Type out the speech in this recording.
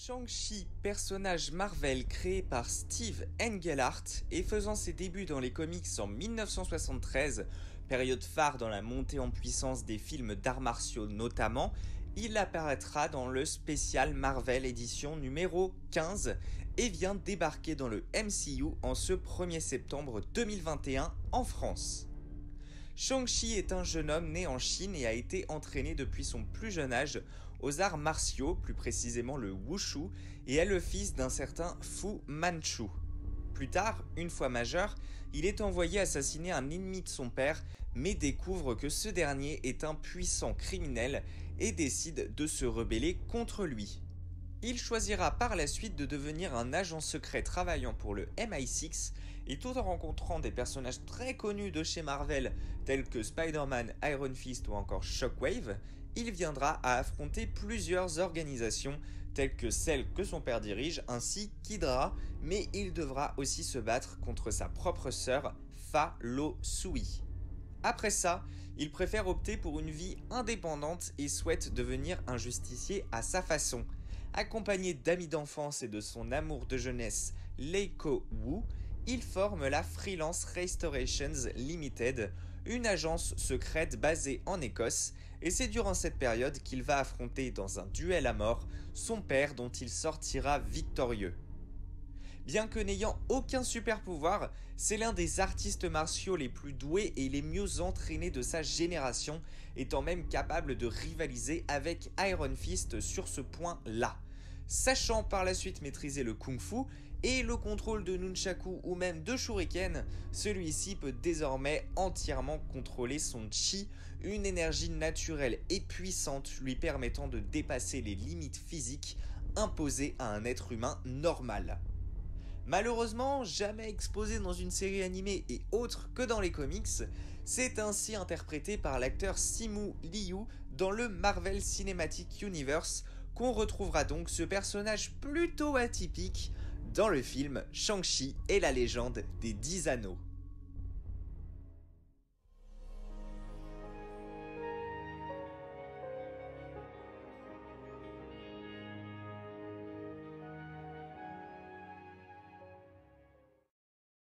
Shang-Chi, personnage Marvel créé par Steve Englehart et faisant ses débuts dans les comics en 1973, période phare dans la montée en puissance des films d'arts martiaux notamment, il apparaîtra dans le spécial Marvel édition numéro 15 et vient débarquer dans le MCU en ce 1er septembre 2021 en France. Shang-Chi est un jeune homme né en Chine et a été entraîné depuis son plus jeune âge aux arts martiaux, plus précisément le Wushu, et est le fils d'un certain Fu Manchu. Plus tard, une fois majeur, il est envoyé assassiner un ennemi de son père, mais découvre que ce dernier est un puissant criminel et décide de se rebeller contre lui. Il choisira par la suite de devenir un agent secret travaillant pour le MI6 et tout en rencontrant des personnages très connus de chez Marvel tels que Spider-Man, Iron Fist ou encore Shockwave, il viendra à affronter plusieurs organisations telles que celle que son père dirige ainsi qu'Hydra, mais il devra aussi se battre contre sa propre sœur Fa Lo Sui. Après ça, il préfère opter pour une vie indépendante et souhaite devenir un justicier à sa façon. Accompagné d'amis d'enfance et de son amour de jeunesse, Leiko Wu, il forme la Freelance Restorations Limited, une agence secrète basée en Écosse, et c'est durant cette période qu'il va affronter dans un duel à mort son père dont il sortira victorieux. Bien que n'ayant aucun super pouvoir, c'est l'un des artistes martiaux les plus doués et les mieux entraînés de sa génération, étant même capable de rivaliser avec Iron Fist sur ce point-là. Sachant par la suite maîtriser le kung-fu et le contrôle de nunchaku ou même de shuriken, celui-ci peut désormais entièrement contrôler son chi, une énergie naturelle et puissante lui permettant de dépasser les limites physiques imposées à un être humain normal. Malheureusement, jamais exposé dans une série animée et autre que dans les comics, c'est ainsi interprété par l'acteur Simu Liu dans le Marvel Cinematic Universe qu'on retrouvera donc ce personnage plutôt atypique dans le film Shang-Chi et la légende des 10 anneaux.